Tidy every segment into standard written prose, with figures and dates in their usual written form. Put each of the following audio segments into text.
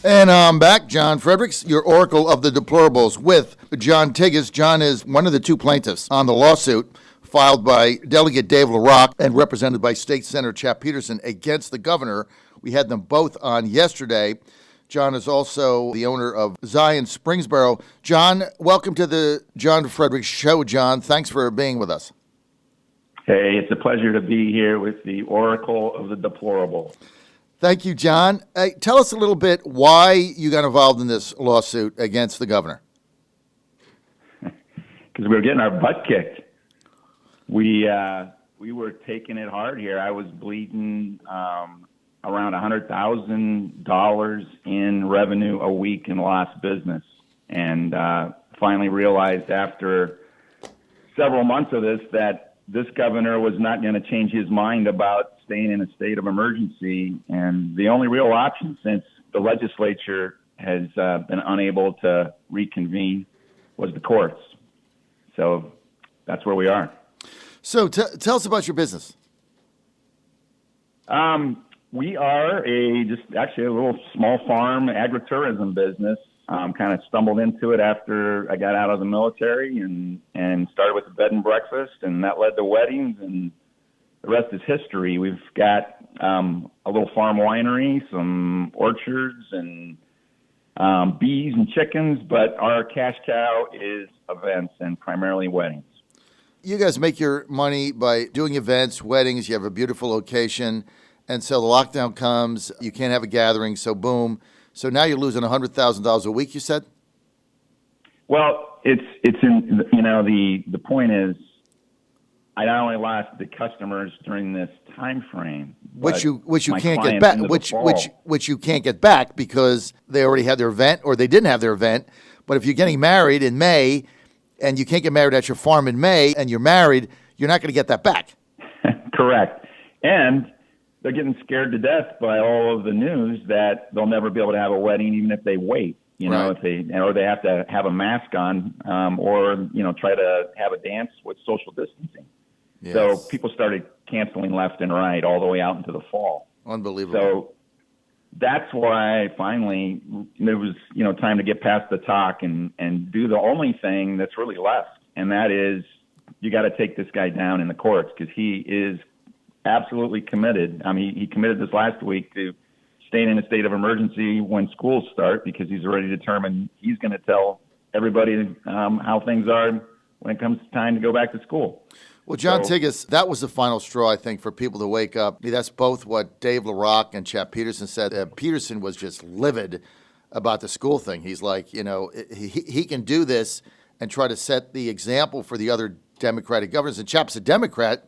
And I'm back, John Fredericks, your oracle of the deplorables, with John Tigges. John is one of the two plaintiffs on the lawsuit filed by Delegate Dave LaRocque and represented by State Senator Chap Peterson against the governor. We had them both on yesterday. John is also the owner of Zion Springsboro. John, welcome to the John Fredericks Show, John. Thanks for being with us. Hey, it's a pleasure to be here with the oracle of the deplorable. Thank you, John. Tell us a little bit why you got involved in this lawsuit against the governor. Because we were getting our butt kicked. We were taking it hard here. I was bleeding around $100,000 in revenue a week in lost business, and finally realized after several months of this that this governor was not going to change his mind about staying in a state of emergency. And the only real option, since the legislature has been unable to reconvene, was the courts. So that's where we are. So tell us about your business. We are actually a little small farm agritourism business. Kind of stumbled into it after I got out of the military and started with a bed and breakfast, and that led to weddings, and the rest is history. We've got a little farm winery, some orchards, and bees and chickens, but our cash cow is events and primarily weddings. You guys make your money by doing events, weddings. You have a beautiful location, and so the lockdown comes. You can't have a gathering, so boom. So now you're losing $100,000 a week, you said? Well, it's in, the point is, I not only lost the customers during this time frame, which you can't get back, which you can't get back because they already had their event or they didn't have their event. But if you're getting married in May and you can't get married at your farm in May and you're married, you're not going to get that back. Correct. And they're getting scared to death by all of the news that they'll never be able to have a wedding even if they wait, right. or they have to have a mask on, or try to have a dance with social distancing. Yes. So people started canceling left and right all the way out into the fall. Unbelievable. So that's why finally it was, time to get past the talk and do the only thing that's really left. And that is, you got to take this guy down in the courts because he is absolutely committed. I mean, he committed this last week to staying in a state of emergency when schools start because he's already determined he's going to tell everybody how things are when it comes time to go back to school. Well, John Tigges, that was the final straw, I think, for people to wake up. That's both what Dave LaRocque and Chap Peterson said. Peterson was just livid about the school thing. He's like, he can do this and try to set the example for the other Democratic governors. And Chap's a Democrat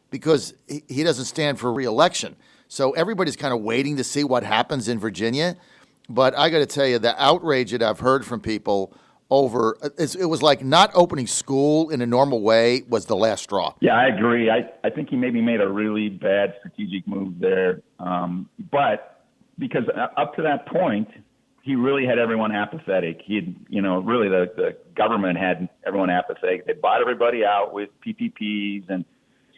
because he doesn't stand for re-election. So everybody's kind of waiting to see what happens in Virginia. But I got to tell you, the outrage that I've heard from people over, it was like not opening school in a normal way was the last straw. Yeah, I agree. I think he maybe made a really bad strategic move there. But because up to that point, he really had everyone apathetic. Really the government had everyone apathetic. They bought everybody out with PPPs and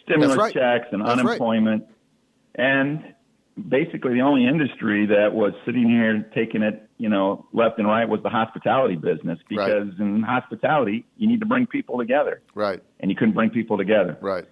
stimulus checks and unemployment. Right. And basically the only industry that was sitting here taking it, left and right was the hospitality business because in hospitality, you need to bring people together. Right. And you couldn't bring people together. Right.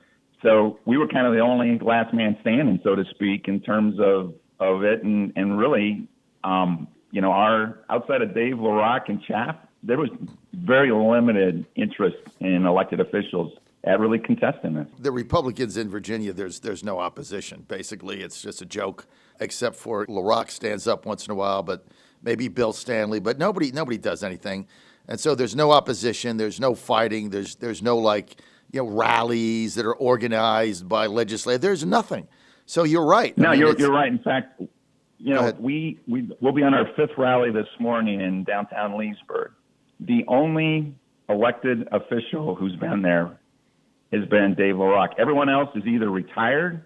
So we were kind of the only last man standing, so to speak, in terms of it. And really, our outside of Dave LaRocque and Chap, there was very limited interest in elected officials at really contesting this. The Republicans in Virginia, there's no opposition. Basically, it's just a joke, except for LaRocque stands up once in a while, but maybe Bill Stanley, but nobody does anything. And so there's no opposition, there's no fighting, there's no rallies that are organized by legislators. There's nothing. So you're right. No, you're right. In fact, we'll be on our fifth rally this morning in downtown Leesburg. The only elected official who's been there has been Dave LaRocque. Everyone else is either retired,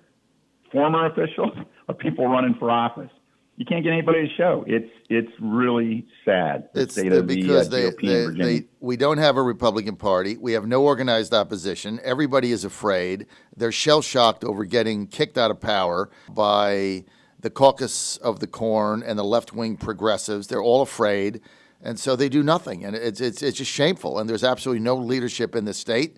former officials, or people running for office. You can't get anybody to show. It's really sad. It's because we don't have a Republican Party. We have no organized opposition. Everybody is afraid. They're shell-shocked over getting kicked out of power by the caucus of the corn and the left-wing progressives. They're all afraid, and so they do nothing. And it's just shameful. And there's absolutely no leadership in the state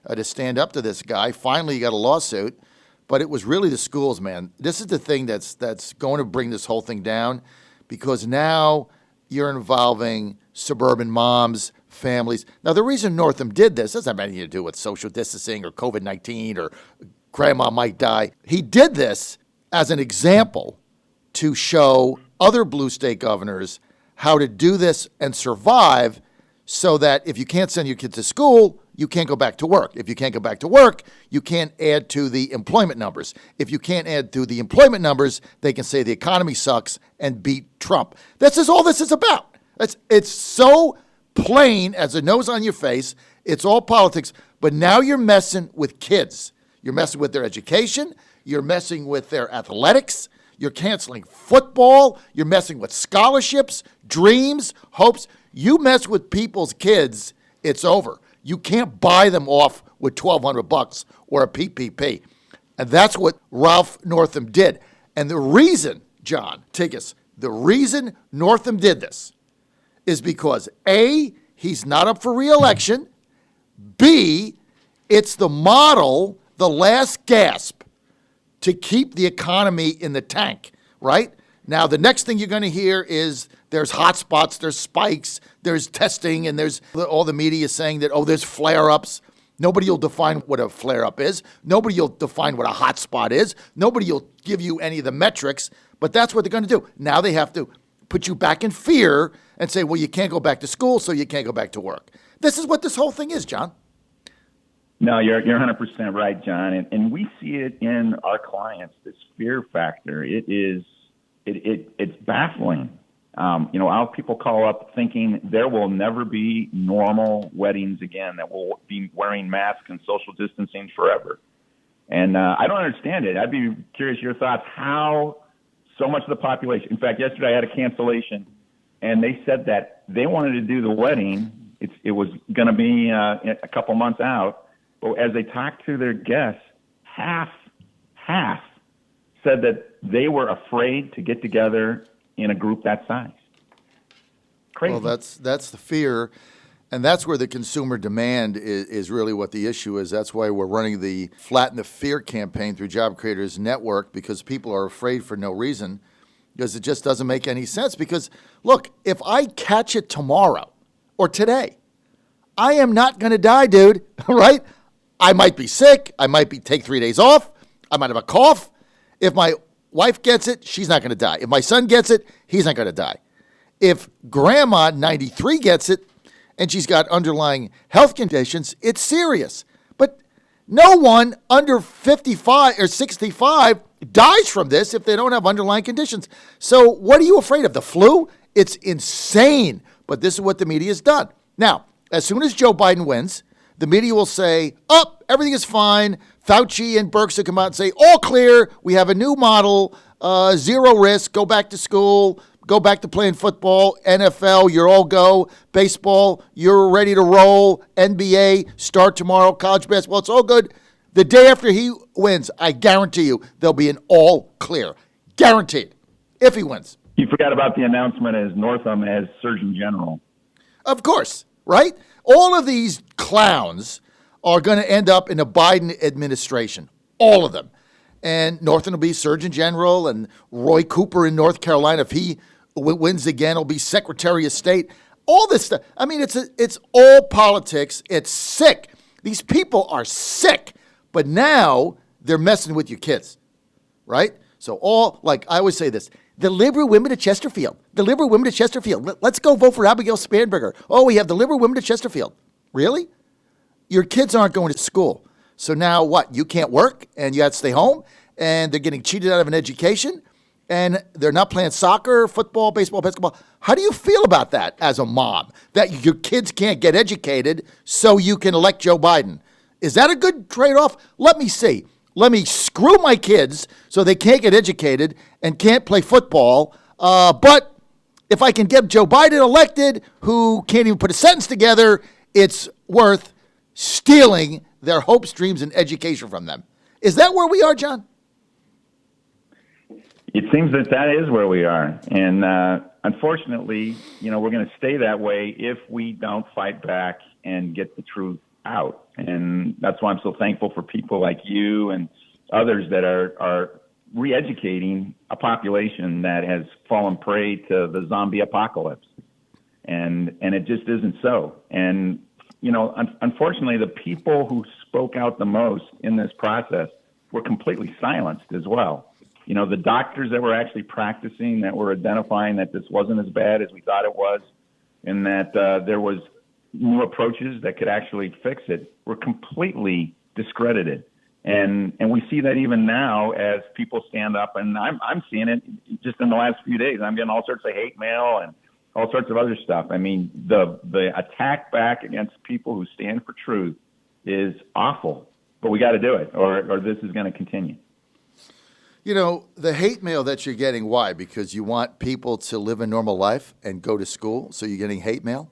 to stand up to this guy. Finally, he got a lawsuit, but it was really the schools, man. This is the thing that's going to bring this whole thing down, because now you're involving suburban moms, families. Now, the reason Northam did this doesn't have anything to do with social distancing or COVID-19 or grandma might die. He did this as an example to show other blue state governors how to do this and survive, so that if you can't send your kids to school, you can't go back to work. If you can't go back to work, you can't add to the employment numbers. If you can't add to the employment numbers, they can say the economy sucks and beat Trump. This is all this is about. It's so plain as a nose on your face. It's all politics. But now you're messing with kids. You're messing with their education. You're messing with their athletics. You're canceling football. You're messing with scholarships, dreams, hopes. You mess with people's kids, it's over. You can't buy them off with $1,200 or a PPP. And that's what Ralph Northam did. And the reason, John Tigges, the reason Northam did this is because A, he's not up for re-election. B, it's the model, the last gasp to keep the economy in the tank, right? Now, the next thing you're going to hear is there's hotspots, there's spikes, there's testing, and there's all the media saying that, oh, there's flare-ups. Nobody will define what a flare-up is. Nobody will define what a hotspot is. Nobody will give you any of the metrics, but that's what they're going to do. Now they have to put you back in fear and say, well, you can't go back to school, so you can't go back to work. This is what this whole thing is, John. No, you're 100% right, John, and we see it in our clients. This fear factor, it's baffling. Our people call up thinking there will never be normal weddings again, that we'll be wearing masks and social distancing forever. And I don't understand it. I'd be curious your thoughts. How so much of the population? In fact, yesterday I had a cancellation, and they said that they wanted to do the wedding. It was going to be a couple months out. But as they talked to their guests, half said that they were afraid to get together in a group that size. Crazy. Well, that's the fear, and that's where the consumer demand is really what the issue is. That's why we're running the Flatten the Fear campaign through Job Creators Network, because people are afraid for no reason, because it just doesn't make any sense. Because, look, if I catch it tomorrow or today, I am not going to die, dude, right? I might be sick. I might take 3 days off. I might have a cough. If my wife gets it, she's not going to die. If my son gets it, he's not going to die. If grandma, 93, gets it and she's got underlying health conditions, it's serious. But no one under 55 or 65 dies from this if they don't have underlying conditions. So what are you afraid of? The flu? It's insane. But this is what the media has done. Now, as soon as Joe Biden wins, the media will say, oh, everything is fine. Fauci and Birx will come out and say, all clear. We have a new model, zero risk. Go back to school. Go back to playing football. NFL, you're all go. Baseball, you're ready to roll. NBA, start tomorrow. College basketball, it's all good. The day after he wins, I guarantee you, there'll be an all clear. Guaranteed. If he wins. You forgot about the announcement as Northam as Surgeon General. Of course, right? All of these clowns are going to end up in a Biden administration. All of them. And Northam will be Surgeon General, and Roy Cooper in North Carolina, if he wins again, will be Secretary of State. All this stuff. I mean, it's all politics. It's sick. These people are sick. But now they're messing with your kids, right? So like I always say this, the liberal women of Chesterfield. The liberal women of Chesterfield. Let's go vote for Abigail Spanberger. Oh, we have the liberal women of Chesterfield. Really? Your kids aren't going to school. So now what? You can't work and you have to stay home, and they're getting cheated out of an education, and they're not playing soccer, football, baseball, basketball. How do you feel about that as a mom? That your kids can't get educated so you can elect Joe Biden? Is that a good trade-off? Let me see. Let me screw my kids so they can't get educated and can't play football. But if I can get Joe Biden elected, who can't even put a sentence together, it's worth stealing their hopes, dreams, and education from them. Is that where we are, John? It seems that is where we are. And unfortunately, we're going to stay that way if we don't fight back and get the truth out. And that's why I'm so thankful for people like you and others that are re-educating a population that has fallen prey to the zombie apocalypse. And it just isn't so. And, unfortunately, the people who spoke out the most in this process were completely silenced as well. The doctors that were actually practicing, that were identifying that this wasn't as bad as we thought it was, and that there was new approaches that could actually fix it, were completely discredited. And we see that even now as people stand up, and I'm seeing it just in the last few days. I'm getting all sorts of hate mail and all sorts of other stuff. I mean, the attack back against people who stand for truth is awful, but we got to do it, or this is going to continue. The hate mail that you're getting, why? Because you want people to live a normal life and go to school, so you're getting hate mail?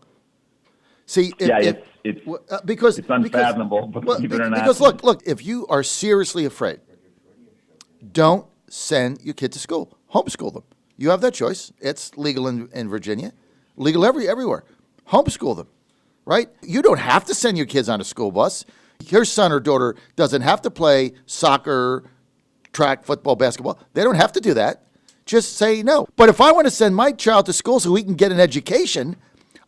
See, it's unfathomable, believe it or not. Because look, if you are seriously afraid, don't send your kid to school. Homeschool them. You have that choice. It's legal in Virginia, legal everywhere. Homeschool them, right? You don't have to send your kids on a school bus. Your son or daughter doesn't have to play soccer, track, football, basketball. They don't have to do that. Just say no. But if I want to send my child to school so he can get an education,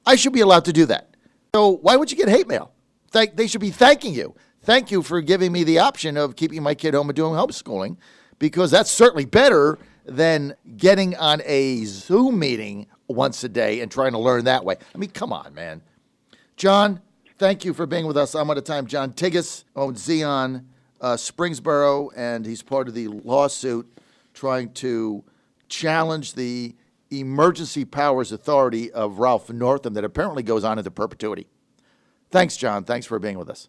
I should be allowed to do that. So why would you get hate mail? They should be thanking you. Thank you for giving me the option of keeping my kid home and doing homeschooling, because that's certainly better than getting on a Zoom meeting once a day and trying to learn that way. I mean, come on, man. John, thank you for being with us. I'm out of time. John Tigges owns Xeon Springsboro, and he's part of the lawsuit trying to challenge the emergency powers authority of Ralph Northam that apparently goes on into perpetuity. Thanks, John. Thanks for being with us.